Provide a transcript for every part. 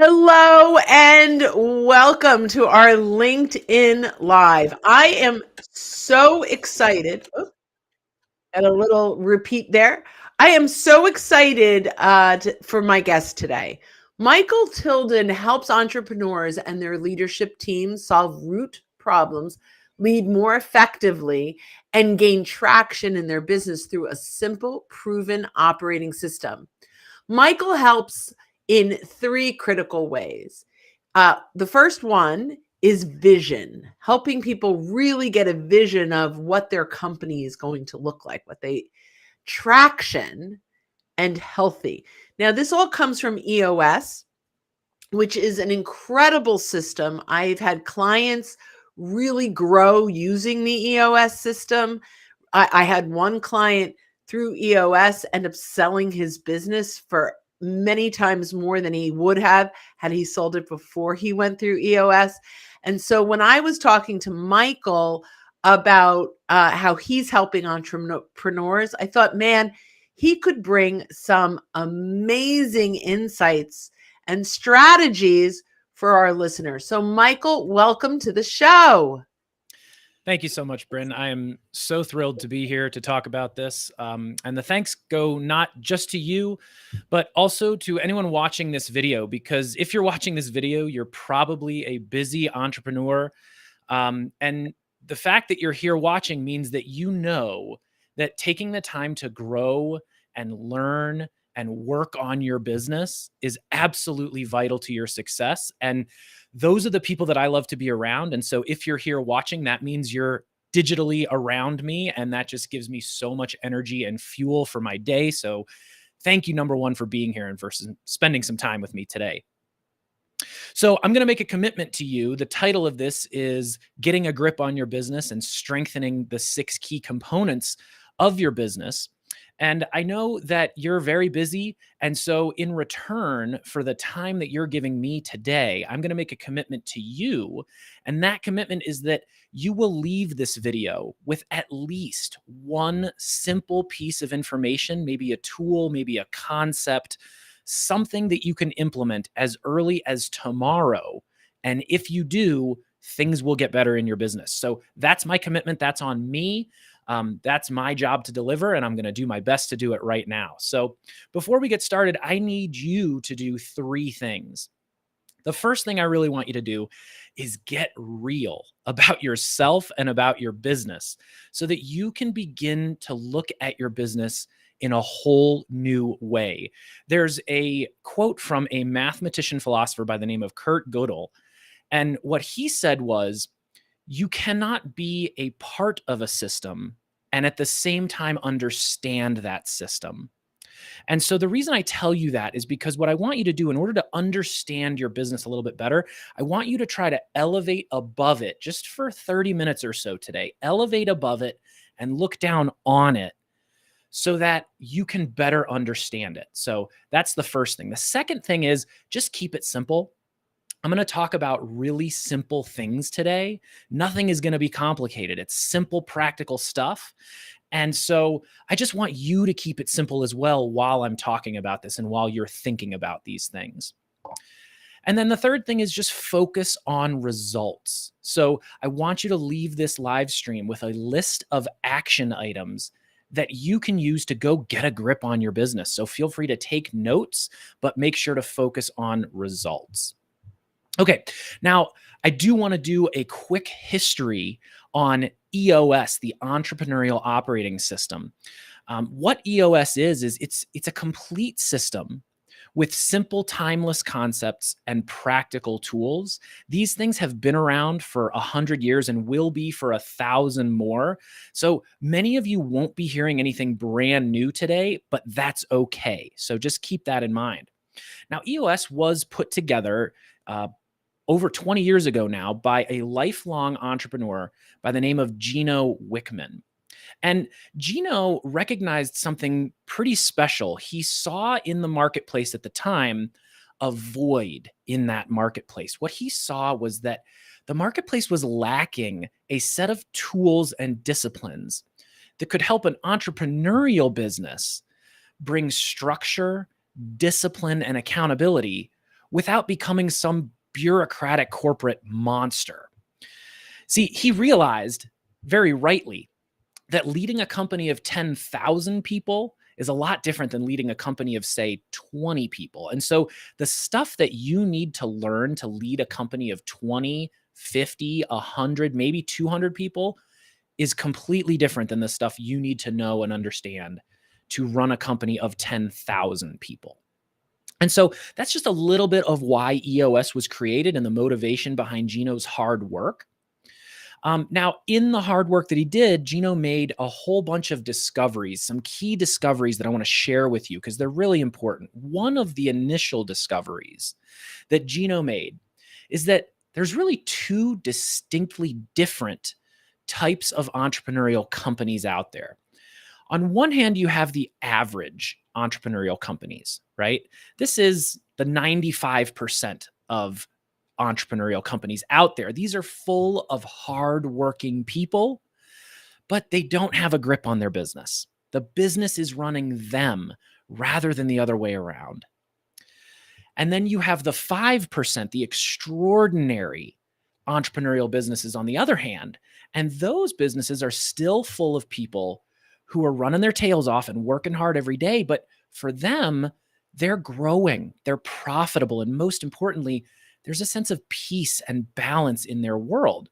Hello and welcome to our LinkedIn Live. I am so excited. Oh, and a little repeat there. I am so excited for my guest today. Michael Tilden helps entrepreneurs and their leadership teams solve root problems, lead more effectively, and gain traction in their business through a simple, proven operating system. Michael helps in three critical ways. The first one is vision, helping people really get a vision of what their company is going to look like, traction and healthy. Now, this all comes from EOS, which is an incredible system. I've had clients really grow using the EOS system. I had one client through EOS end up selling his business for many times more than he would have had he sold it before he went through EOS. And so when I was talking to Michael about how he's helping entrepreneurs, I thought, man, he could bring some amazing insights and strategies for our listeners. So, Michael, welcome to the show. Thank you so much, Bryn. I am so thrilled to be here to talk about this. And the thanks go not just to you, but also to anyone watching this video, because if you're watching this video, you're probably a busy entrepreneur. And the fact that you're here watching means that you know that taking the time to grow and learn and work on your business is absolutely vital to your success. And those are the people that I love to be around. And so if you're here watching, that means you're digitally around me. And that just gives me so much energy and fuel for my day. So thank you, number one, for being here and for spending some time with me today. So I'm going to make a commitment to you. The title of this is Getting a Grip on Your Business and Strengthening the 6 Key Components of Your Business. And I know that you're very busy. And so in return for the time that you're giving me today, I'm going to make a commitment to you. And that commitment is that you will leave this video with at least one simple piece of information, maybe a tool, maybe a concept, something that you can implement as early as tomorrow. And if you do, things will get better in your business. So that's my commitment. That's on me. That's my job to deliver, and I'm going to do my best to do it right now. So before we get started, I need you to do 3 things. The first thing I really want you to do is get real about yourself and about your business so that you can begin to look at your business in a whole new way. There's a quote from a mathematician philosopher by the name of Kurt Gödel. And what he said was, you cannot be a part of a system and at the same time understand that system. And so the reason I tell you that is because what I want you to do in order to understand your business a little bit better, I want you to try to elevate above it just for 30 minutes or so today. Elevate above it and look down on it so that you can better understand it. So that's the first thing. The second thing is just keep it simple. I'm going to talk about really simple things today. Nothing is going to be complicated. It's simple, practical stuff. And so I just want you to keep it simple as well while I'm talking about this and while you're thinking about these things. And then the third thing is just focus on results. So I want you to leave this live stream with a list of action items that you can use to go get a grip on your business. So feel free to take notes, but make sure to focus on results. Okay, now I do want to do a quick history on EOS, the Entrepreneurial Operating System. What EOS is it's a complete system with simple, timeless concepts and practical tools. These things have been around for 100 years and will be for 1,000 more. So many of you won't be hearing anything brand new today, but that's okay. So just keep that in mind. Now, EOS was put together over 20 years ago now by a lifelong entrepreneur by the name of Gino Wickman. And Gino recognized something pretty special. He saw in the marketplace at the time a void in that marketplace. What he saw was that the marketplace was lacking a set of tools and disciplines that could help an entrepreneurial business bring structure, discipline, and accountability without becoming some bureaucratic corporate monster. See, he realized very rightly that leading a company of 10,000 people is a lot different than leading a company of, say, 20 people. And so the stuff that you need to learn to lead a company of 20, 50, 100, maybe 200 people is completely different than the stuff you need to know and understand to run a company of 10,000 people. And so that's just a little bit of why EOS was created and the motivation behind Gino's hard work. Now, in the hard work that he did, Gino made a whole bunch of discoveries, some key discoveries that I want to share with you because they're really important. One of the initial discoveries that Gino made is that there's really two distinctly different types of entrepreneurial companies out there. On one hand, you have the average entrepreneurial companies, right? This is the 95% of entrepreneurial companies out there. These are full of hardworking people, but they don't have a grip on their business. The business is running them rather than the other way around. And then you have the 5%, the extraordinary entrepreneurial businesses on the other hand. And those businesses are still full of people who are running their tails off and working hard every day. But for them, they're growing, they're profitable, and most importantly, there's a sense of peace and balance in their world.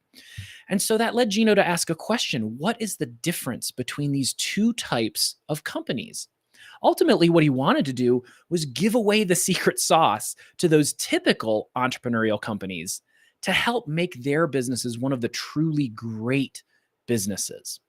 And so that led Gino to ask a question: what is the difference between these two types of companies? Ultimately, what he wanted to do was give away the secret sauce to those typical entrepreneurial companies to help make their businesses one of the truly great businesses.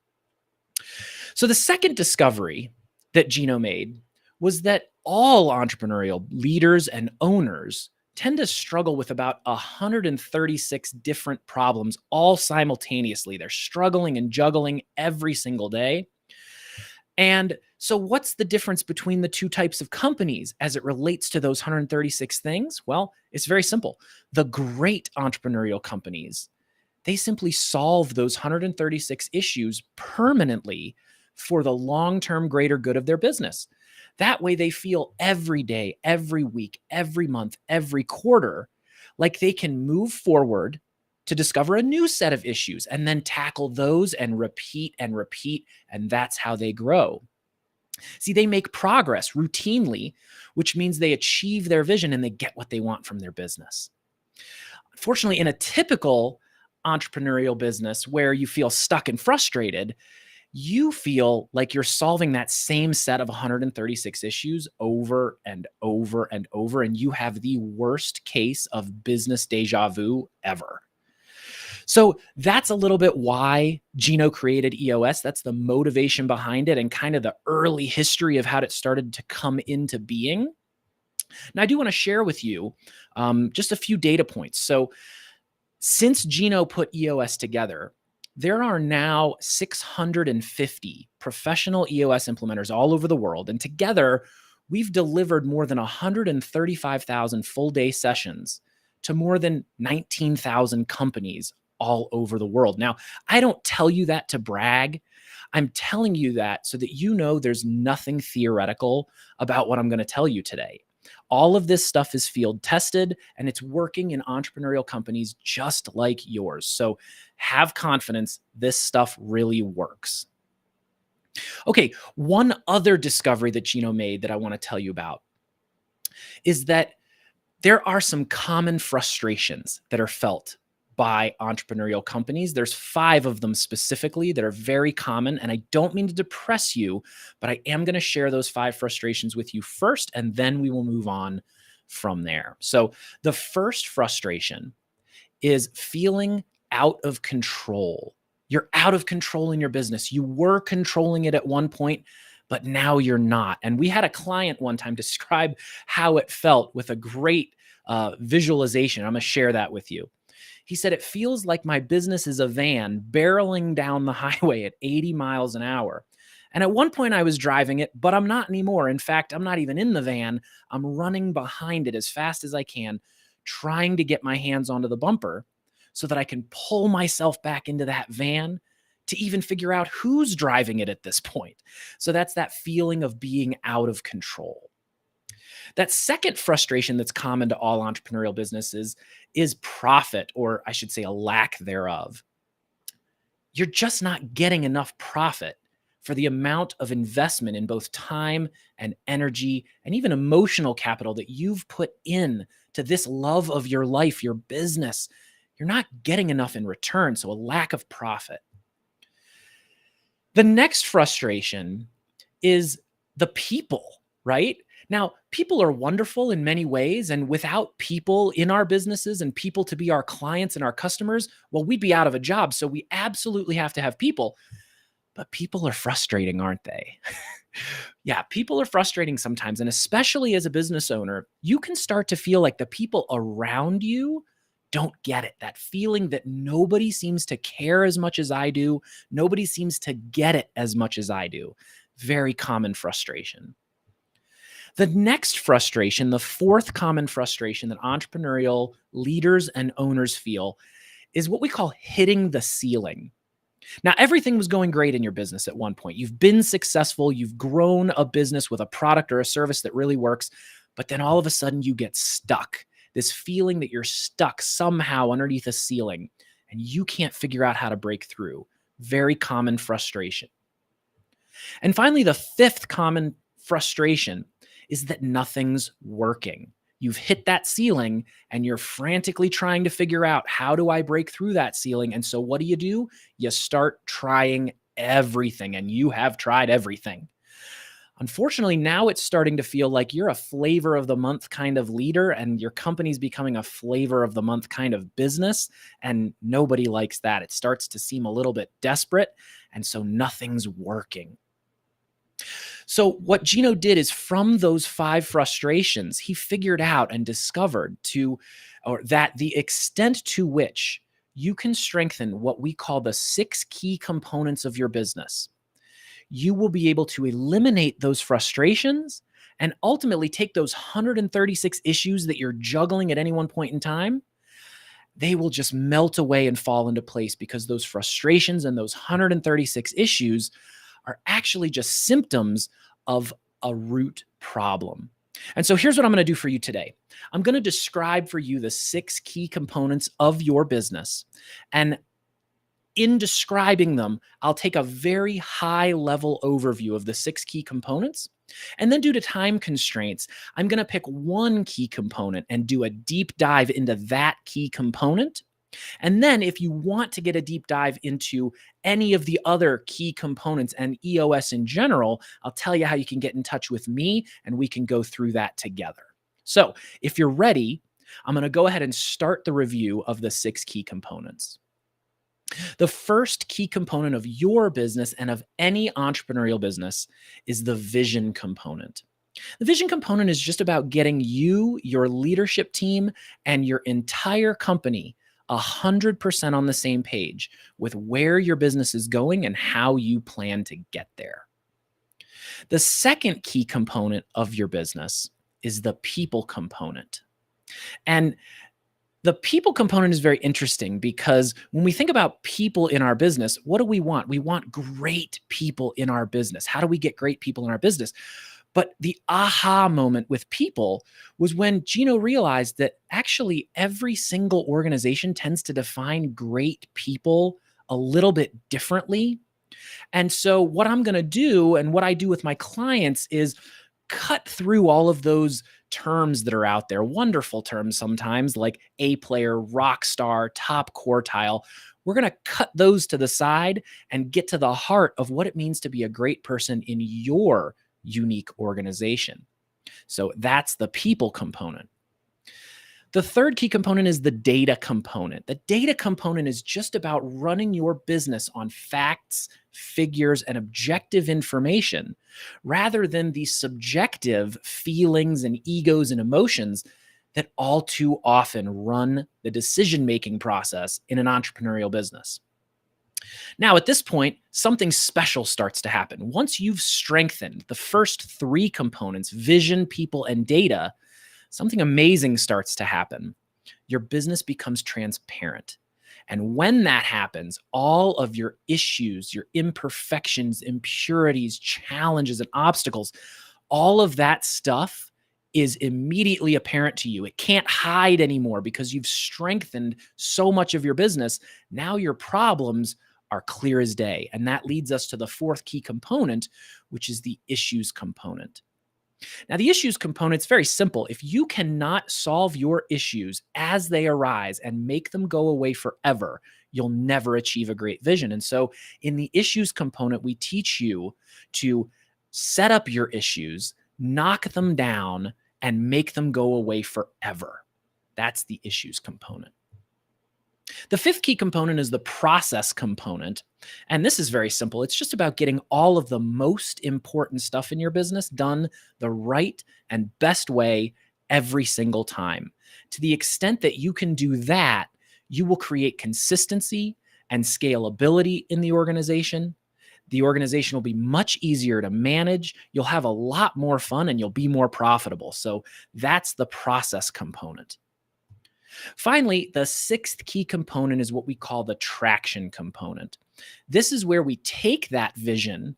So the second discovery that Gino made was that all entrepreneurial leaders and owners tend to struggle with about 136 different problems all simultaneously. They're struggling and juggling every single day. And so what's the difference between the two types of companies as it relates to those 136 things? Well, it's very simple. The great entrepreneurial companies, they simply solve those 136 issues permanently for the long-term greater good of their business. That way they feel every day, every week, every month, every quarter, like they can move forward to discover a new set of issues and then tackle those and repeat, and that's how they grow. See, they make progress routinely, which means they achieve their vision and they get what they want from their business. Unfortunately, in a typical entrepreneurial business where you feel stuck and frustrated, you feel like you're solving that same set of 136 issues over and over and over, and you have the worst case of business deja vu ever. So that's a little bit why Gino created EOS. That's the motivation behind it and kind of the early history of how it started to come into being. Now, I do want to share with you just a few data points. So since Gino put EOS together, there are now 650 professional EOS implementers all over the world. And together, we've delivered more than 135,000 full-day sessions to more than 19,000 companies all over the world. Now, I don't tell you that to brag. I'm telling you that so that you know there's nothing theoretical about what I'm going to tell you today. All of this stuff is field tested and it's working in entrepreneurial companies just like yours. So have confidence, this stuff really works. Okay, one other discovery that Gino made that I want to tell you about is that there are some common frustrations that are felt by entrepreneurial companies. There's 5 of them specifically that are very common, and I don't mean to depress you, but I am going to share those 5 frustrations with you first, and then we will move on from there. So the first frustration is feeling out of control. You're out of control in your business. You were controlling it at one point, but now you're not. And we had a client one time describe how it felt with a great visualization. I'm going to share that with you. He said, it feels like my business is a van barreling down the highway at 80 miles an hour. And at one point I was driving it, but I'm not anymore. In fact, I'm not even in the van. I'm running behind it as fast as I can, trying to get my hands onto the bumper so that I can pull myself back into that van to even figure out who's driving it at this point. So that's that feeling of being out of control. That second frustration that's common to all entrepreneurial businesses is profit, or I should say a lack thereof. You're just not getting enough profit for the amount of investment in both time and energy and even emotional capital that you've put in to this love of your life, your business. You're not getting enough in return, so a lack of profit. The next frustration is the people, right? Now, people are wonderful in many ways, and without people in our businesses and people to be our clients and our customers, well, we'd be out of a job. So we absolutely have to have people. But people are frustrating, aren't they? Yeah, people are frustrating sometimes. And especially as a business owner, you can start to feel like the people around you don't get it. That feeling that nobody seems to care as much as I do, nobody seems to get it as much as I do. Very common frustration. The next frustration, the fourth common frustration that entrepreneurial leaders and owners feel, is what we call hitting the ceiling. Now, everything was going great in your business at one point. You've been successful. You've grown a business with a product or a service that really works. But then all of a sudden you get stuck. This feeling that you're stuck somehow underneath a ceiling and you can't figure out how to break through. Very common frustration. And finally, the fifth common frustration is that nothing's working. You've hit that ceiling and you're frantically trying to figure out, how do I break through that ceiling? And so what do? You start trying everything, and you have tried everything. Unfortunately, now it's starting to feel like you're a flavor of the month kind of leader and your company's becoming a flavor of the month kind of business. And nobody likes that. It starts to seem a little bit desperate. And so nothing's working. So what Gino did is, from those 5 frustrations, he figured out and discovered that the extent to which you can strengthen what we call the 6 key components of your business, you will be able to eliminate those frustrations and ultimately take those 136 issues that you're juggling at any one point in time. They will just melt away and fall into place, because those frustrations and those 136 issues are actually just symptoms of a root problem. And so here's what I'm going to do for you today. I'm going to describe for you the 6 key components of your business. And in describing them, I'll take a very high level overview of the 6 key components. And then, due to time constraints, I'm going to pick one key component and do a deep dive into that key component. And then, if you want to get a deep dive into any of the other key components and EOS in general, I'll tell you how you can get in touch with me and we can go through that together. So if you're ready, I'm going to go ahead and start the review of the 6 key components. The first key component of your business and of any entrepreneurial business is the vision component. The vision component is just about getting you, your leadership team, and your entire company 100% on the same page with where your business is going and how you plan to get there. The second key component of your business is the people component. And the people component is very interesting, because when we think about people in our business, what do we want? We want great people in our business. How do we get great people in our business? But the aha moment with people was when Gino realized that actually every single organization tends to define great people a little bit differently. And so what I'm going to do, and what I do with my clients, is cut through all of those terms that are out there, wonderful terms sometimes, like A player, rock star, top quartile. We're going to cut those to the side and get to the heart of what it means to be a great person in your unique organization. So that's the people component. The third key component is the data component. The data component is just about running your business on facts, figures, and objective information, rather than the subjective feelings and egos and emotions that all too often run the decision-making process in an entrepreneurial business. Now, at this point, something special starts to happen. Once you've strengthened the first 3 components, vision, people, and data, something amazing starts to happen. Your business becomes transparent. And when that happens, all of your issues, your imperfections, impurities, challenges, and obstacles, all of that stuff is immediately apparent to you. It can't hide anymore because you've strengthened so much of your business. Now your problems are clear as day. And that leads us to the fourth key component, which is the issues component. Now, the issues component is very simple. If you cannot solve your issues as they arise and make them go away forever, you'll never achieve a great vision. And so in the issues component, we teach you to set up your issues, knock them down, and make them go away forever. That's the issues component. The fifth key component is the process component. And this is very simple. It's just about getting all of the most important stuff in your business done the right and best way every single time. To the extent that you can do that, you will create consistency and scalability in the organization. The organization will be much easier to manage. You'll have a lot more fun and you'll be more profitable. So that's the process component. Finally, the sixth key component is what we call the traction component. This is where we take that vision,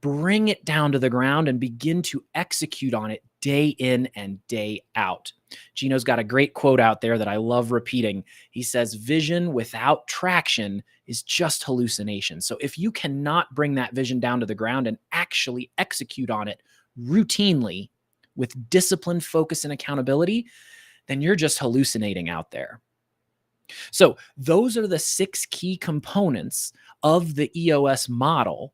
bring it down to the ground, and begin to execute on it day in and day out. Gino's got a great quote out there that I love repeating. He says, "Vision without traction is just hallucination." So if you cannot bring that vision down to the ground and actually execute on it routinely with discipline, focus, and accountability, then you're just hallucinating out there. So those are the 6 key components of the EOS model.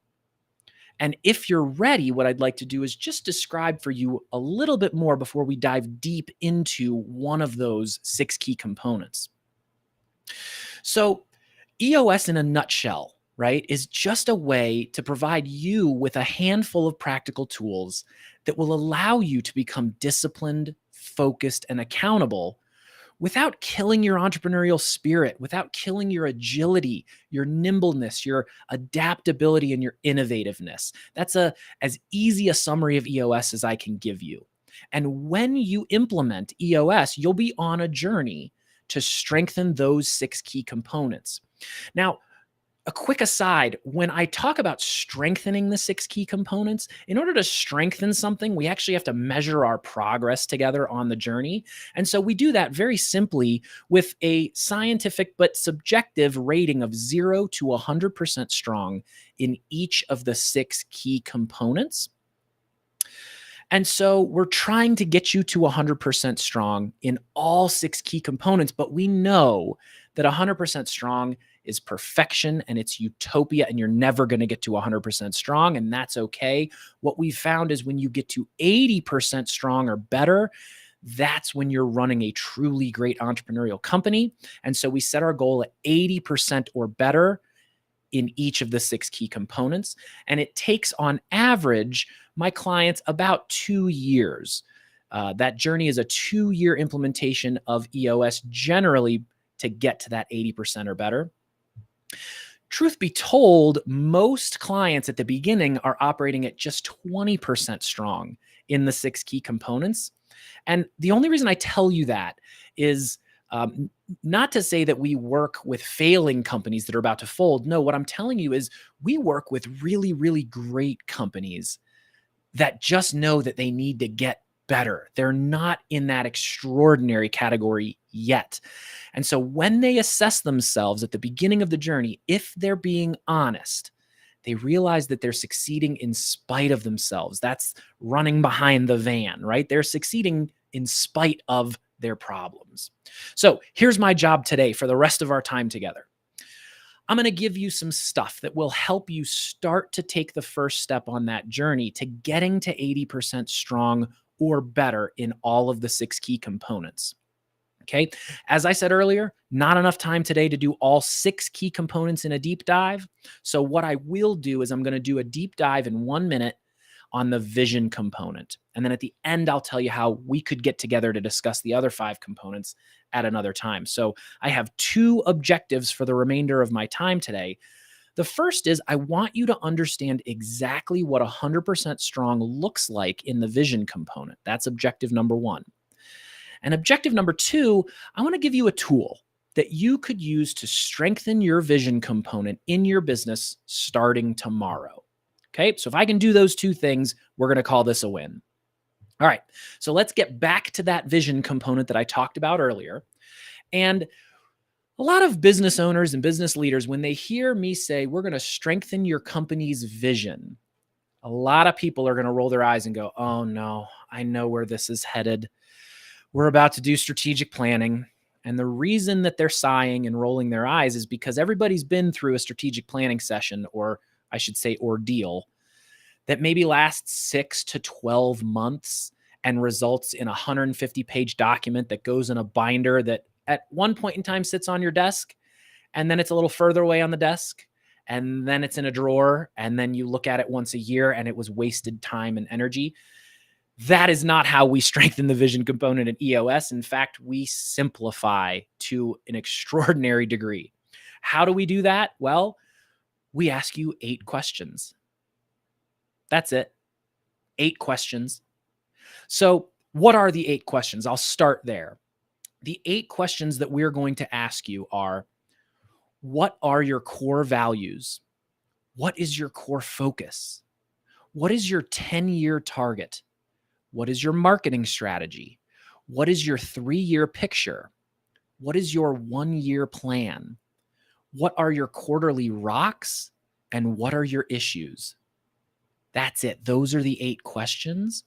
And if you're ready, what I'd like to do is just describe for you a little bit more before we dive deep into one of those 6 key components. So EOS in a nutshell, right, is just a way to provide you with a handful of practical tools that will allow you to become disciplined, focused, and accountable without killing your entrepreneurial spirit, without killing your agility, your nimbleness, your adaptability, and your innovativeness. That's as easy a summary of EOS as I can give you. And when you implement EOS, you'll be on a journey to strengthen those 6 key components. Now, a quick aside, when I talk about strengthening the 6 key components, in order to strengthen something, we actually have to measure our progress together on the journey. And so we do that very simply with a scientific but subjective rating of 0 to 100% strong in each of the 6 key components. And so we're trying to get you to 100% strong in all 6 key components, but we know that 100% strong is perfection and it's utopia, and you're never going to get to 100% strong, and that's okay. What we found is when you get to 80% strong or better, that's when you're running a truly great entrepreneurial company. And so we set our goal at 80% or better in each of the 6 key components. And it takes on average my clients about 2 years. That journey is a 2-year implementation of EOS generally to get to that 80% or better. Truth be told, most clients at the beginning are operating at just 20% strong in the 6 key components. And the only reason I tell you that is not to say that we work with failing companies that are about to fold. No, what I'm telling you is we work with really, really great companies that just know that they need to get better. They're not in that extraordinary category yet. And so when they assess themselves at the beginning of the journey, if they're being honest, they realize that they're succeeding in spite of themselves. That's running behind the van, right? They're succeeding in spite of their problems. So here's my job today for the rest of our time together. I'm going to give you some stuff that will help you start to take the first step on that journey to getting to 80% strong or better in all of the 6 key components. Okay. As I said earlier, not enough time today to do all 6 key components in a deep dive. So what I will do is I'm going to do a deep dive in 1 minute on the vision component. And then at the end, I'll tell you how we could get together to discuss the other 5 components at another time. So I have 2 objectives for the remainder of my time today. The first is I want you to understand exactly what 100% strong looks like in the vision component. That's objective number 1. And objective number 2, I want to give you a tool that you could use to strengthen your vision component in your business starting tomorrow. Okay, so if I can do those 2 things, we're going to call this a win. All right. So let's get back to that vision component that I talked about earlier. And a lot of business owners and business leaders, when they hear me say, we're going to strengthen your company's vision, a lot of people are going to roll their eyes and go, oh no, I know where this is headed. We're about to do strategic planning. And the reason that they're sighing and rolling their eyes is because everybody's been through a strategic planning session, or I should say ordeal, that maybe lasts 6 to 12 months and results in a 150-page document that goes in a binder that at one point in time sits on your desk, and then it's a little further away on the desk, and then it's in a drawer, and then you look at it once a year and it was wasted time and energy. That is not how we strengthen the vision component in EOS. In fact, we simplify to an extraordinary degree. How do we do that? Well, we ask you 8 questions. That's it. 8 questions. So what are the 8 questions? I'll start there. The 8 questions that we're going to ask you are, what are your core values? What is your core focus? What is your 10-year target? What is your marketing strategy? What is your 3-year picture? What is your 1-year plan? What are your quarterly rocks? And what are your issues? That's it. Those are the 8 questions.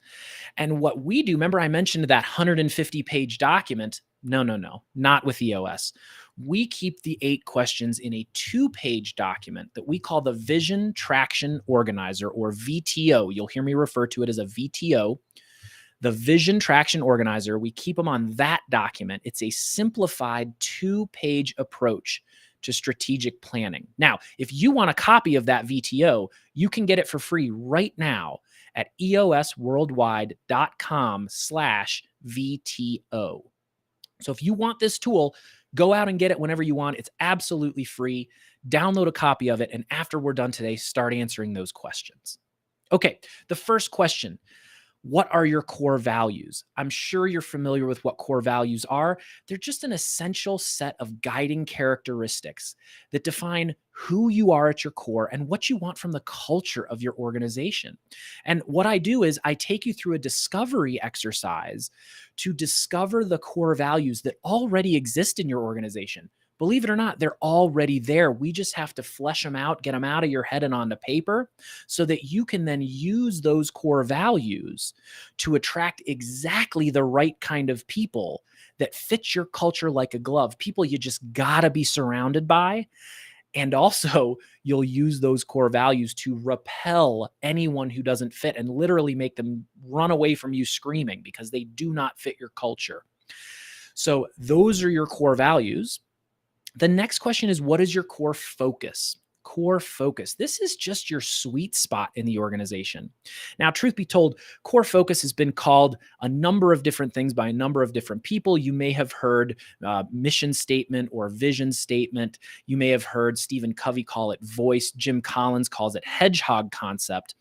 And what we do, remember I mentioned that 150-page document? No, not with EOS. We keep the 8 questions in a 2-page document that we call the Vision Traction Organizer, or VTO. You'll hear me refer to it as a VTO. The Vision Traction Organizer, we keep them on that document. It's a simplified 2-page approach to strategic planning. Now, if you want a copy of that VTO, you can get it for free right now at eosworldwide.com/VTO. So if you want this tool, go out and get it whenever you want. It's absolutely free. Download a copy of it. And after we're done today, start answering those questions. Okay, the first question. What are your core values? I'm sure you're familiar with what core values are. They're just an essential set of guiding characteristics that define who you are at your core and what you want from the culture of your organization. And what I do is I take you through a discovery exercise to discover the core values that already exist in your organization. Believe it or not, they're already there. We just have to flesh them out, get them out of your head and onto paper so that you can then use those core values to attract exactly the right kind of people that fit your culture like a glove, people you just gotta be surrounded by. And also, you'll use those core values to repel anyone who doesn't fit and literally make them run away from you screaming because they do not fit your culture. So those are your core values. The next question is, what is your core focus? Core focus. This is just your sweet spot in the organization. Now, truth be told, core focus has been called a number of different things by a number of different people. You may have heard mission statement or vision statement. You may have heard Stephen Covey call it voice. Jim Collins calls it hedgehog concept.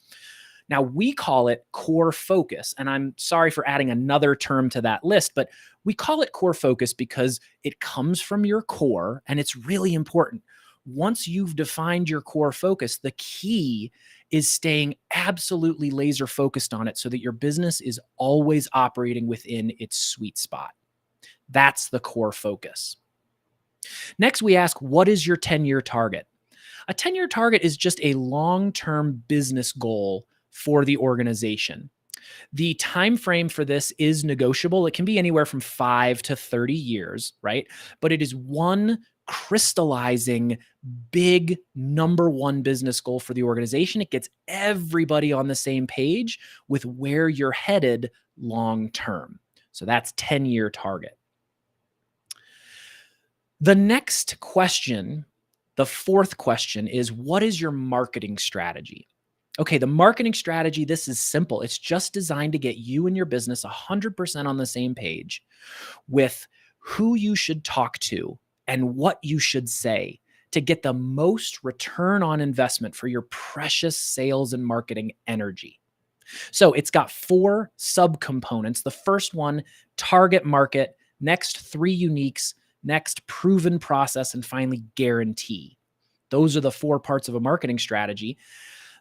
Now, we call it core focus, and I'm sorry for adding another term to that list, but we call it core focus because it comes from your core, and it's really important. Once you've defined your core focus, the key is staying absolutely laser focused on it so that your business is always operating within its sweet spot. That's the core focus. Next, we ask, what is your 10-year target? A 10-year target is just a long-term business goal for the organization. The time frame for this is negotiable. It can be anywhere from 5 to 30 years, right? But it is one crystallizing big number one business goal for the organization. It gets everybody on the same page with where you're headed long term. So that's 10-year target. The next question, the fourth question, is what is your marketing strategy? Okay, the marketing strategy, this is simple. It's just designed to get you and your business 100% on the same page with who you should talk to and what you should say to get the most return on investment for your precious sales and marketing energy. So it's got 4 subcomponents. The first one, target market. Next, 3 uniques. Next, proven process. And finally, guarantee. Those are the 4 parts of a marketing strategy.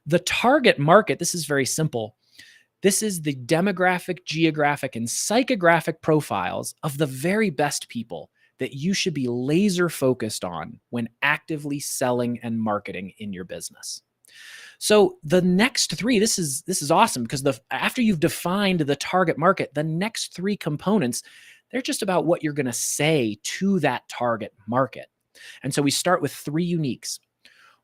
The target market, this is very simple. This is the demographic, geographic, and psychographic profiles of the very best people that you should be laser focused on when actively selling and marketing in your business. So the next three, this is awesome because after you've defined the target market, the next three components, they're just about what you're going to say to that target market. And so we start with three uniques.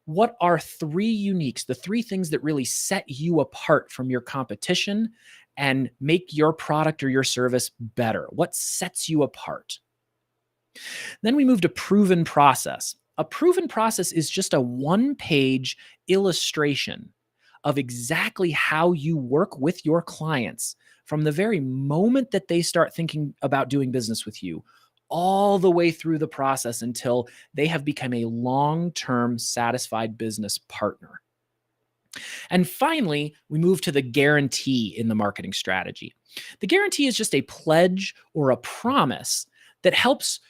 What are three uniques, the three things that really set you apart from your competition and make your product or your service better? What sets you apart? Then we move to proven process. A proven process is just a one-page illustration of exactly how you work with your clients from the very moment that they start thinking about doing business with you, all the way through the process until they have become a long-term satisfied business partner. And finally, we move to the guarantee in the marketing strategy. The guarantee is just a pledge or a promise that helps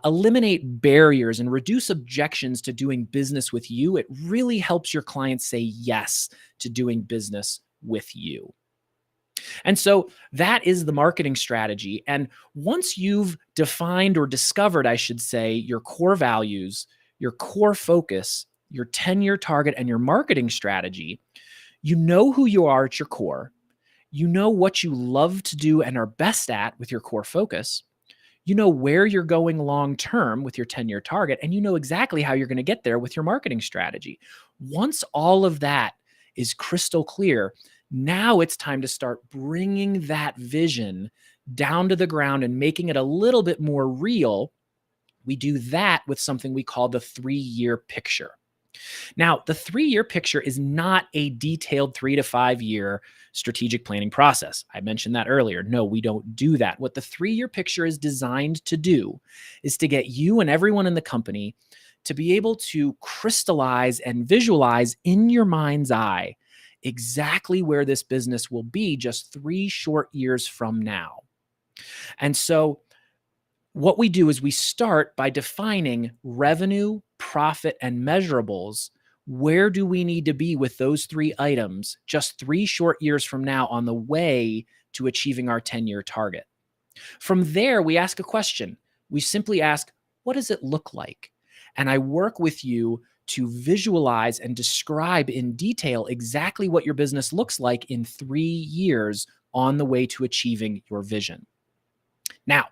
eliminate barriers and reduce objections to doing business with you. It really helps your clients say yes to doing business with you. And so that is the marketing strategy. And once you've defined or discovered, I should say, your core values, your core focus, your 10-year target, and your marketing strategy, you know who you are at your core. You know what you love to do and are best at with your core focus. You know where you're going long term with your 10-year target, and you know exactly how you're going to get there with your marketing strategy. Once all of that is crystal clear, now it's time to start bringing that vision down to the ground and making it a little bit more real. We do that with something we call the 3-year picture. Now, the 3-year picture is not a detailed 3 to 5 year strategic planning process. I mentioned that earlier. No, we don't do that. What the 3-year picture is designed to do is to get you and everyone in the company to be able to crystallize and visualize in your mind's eye exactly where this business will be just 3 short years from now. And so what we do is we start by defining revenue, profit, and measurables. Where do we need to be with those 3 items just 3 short years from now on the way to achieving our 10-year target? From there, we ask a question. We simply ask, what does it look like? And I work with you to visualize and describe in detail exactly what your business looks like in 3 years on the way to achieving your vision. Now,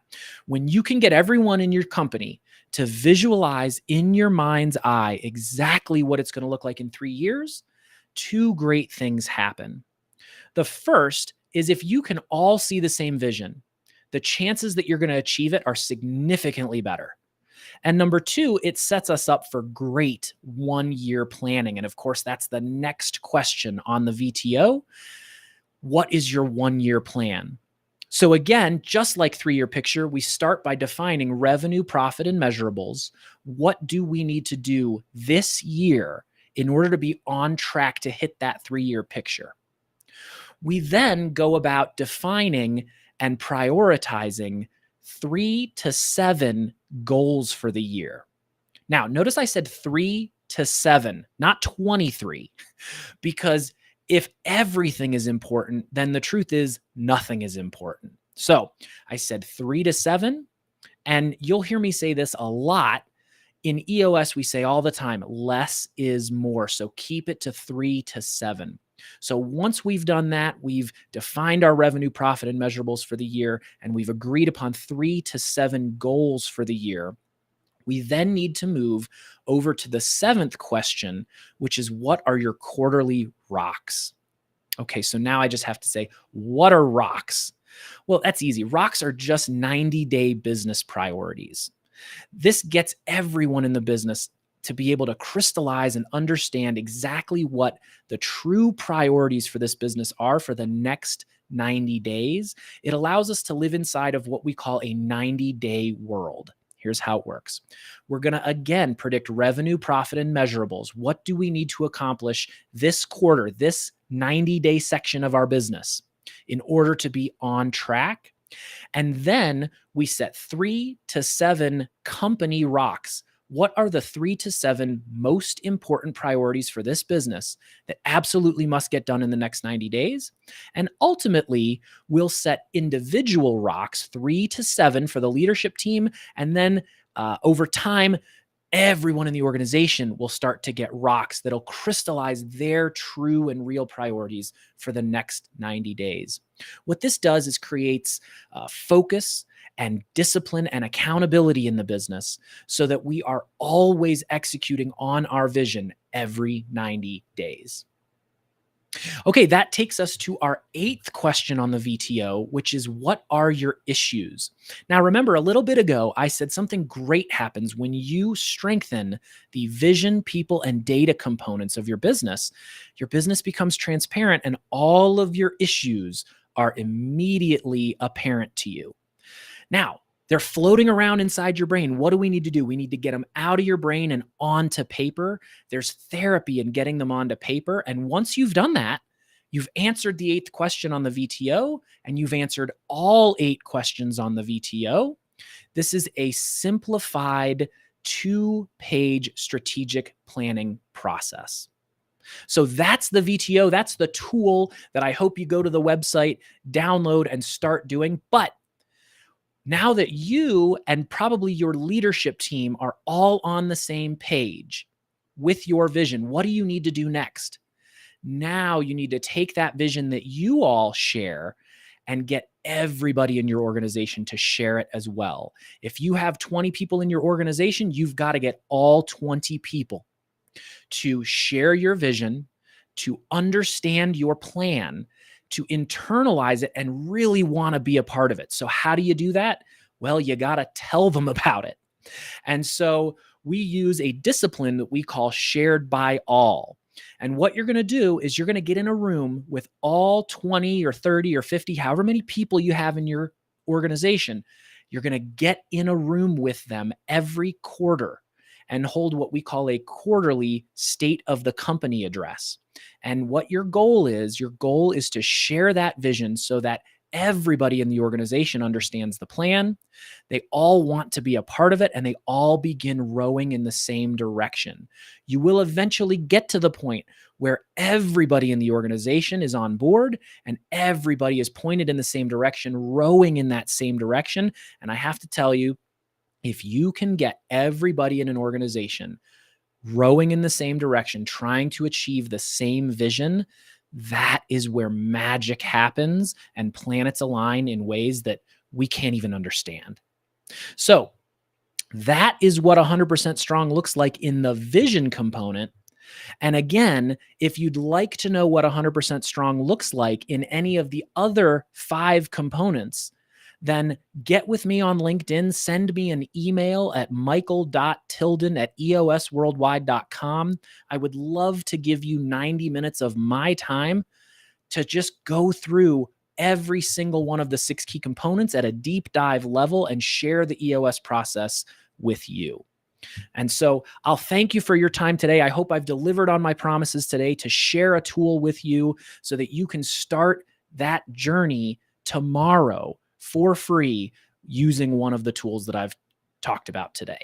when you can get everyone in your company to visualize in your mind's eye exactly what it's going to look like in 3 years, 2 great things happen. The first is if you can all see the same vision, the chances that you're going to achieve it are significantly better. And number 2, it sets us up for great 1-year planning. And of course, that's the next question on the VTO. What is your 1-year plan? So again, just like 3-year picture, we start by defining revenue, profit, and measurables. What do we need to do this year in order to be on track to hit that 3-year picture? We then go about defining and prioritizing 3 to 7 goals for the year. Now, notice I said 3 to 7, not 23, because if everything is important, then the truth is nothing is important. So I said 3 to 7, and you'll hear me say this a lot. In EOS, we say all the time, less is more. So keep it to 3 to 7. So once we've done that, we've defined our revenue, profit, and measurables for the year, and we've agreed upon 3 to 7 goals for the year. We then need to move over to the 7th question, which is, what are your quarterly rocks? Okay, so now I just have to say, what are rocks? Well, that's easy. Rocks are just 90-day business priorities. This gets everyone in the business to be able to crystallize and understand exactly what the true priorities for this business are for the next 90 days. It allows us to live inside of what we call a 90-day world. Here's how it works. We're going to, again, predict revenue, profit, and measurables. What do we need to accomplish this quarter, this 90-day section of our business in order to be on track? And then we set 3 to 7 company rocks. what are the 3 to 7 most important priorities for this business that absolutely must get done in the next 90 days? And ultimately, we'll set individual rocks, 3 to 7 for the leadership team. And then over time, everyone in the organization will start to get rocks that'll crystallize their true and real priorities for the next 90 days. What this does is creates focus and discipline and accountability in the business so that we are always executing on our vision every 90 days. Okay, that takes us to our 8th question on the VTO, which is, what are your issues? Now, remember, a little bit ago, I said something great happens when you strengthen the vision, people, and data components of your business. Your business becomes transparent and all of your issues are immediately apparent to you. Now, they're floating around inside your brain. What do we need to do? We need to get them out of your brain and onto paper. There's therapy in getting them onto paper. And once you've done that, you've answered the 8th question on the VTO, and you've answered all 8 questions on the VTO. This is a simplified 2-page strategic planning process. So that's the VTO. That's the tool that I hope you go to the website, download, and start doing. But now that you and probably your leadership team are all on the same page with your vision, what do you need to do next? Now you need to take that vision that you all share and get everybody in your organization to share it as well. If you have 20 people in your organization, you've got to get all 20 people to share your vision, to understand your plan, to internalize it, and really want to be a part of it. So how do you do that? Well, you got to tell them about it. And so we use a discipline that we call shared by all. And what you're going to do is you're going to get in a room with all 20 or 30 or 50, however many people you have in your organization. You're going to get in a room with them every quarter and hold what we call a quarterly state of the company address. And what your goal is to share that vision so that everybody in the organization understands the plan. They all want to be a part of it, and they all begin rowing in the same direction. You will eventually get to the point where everybody in the organization is on board and everybody is pointed in the same direction, rowing in that same direction. And I have to tell you, if you can get everybody in an organization rowing in the same direction, trying to achieve the same vision, that is where magic happens and planets align in ways that we can't even understand. So that is what 100% strong looks like in the vision component. And again, if you'd like to know what 100% strong looks like in any of the other 5 components, then get with me on LinkedIn, send me an email at michael.tilden@eosworldwide.com. I would love to give you 90 minutes of my time to just go through every single one of the 6 key components at a deep dive level and share the EOS process with you. And so I'll thank you for your time today. I hope I've delivered on my promises today to share a tool with you so that you can start that journey tomorrow for free using one of the tools that I've talked about today.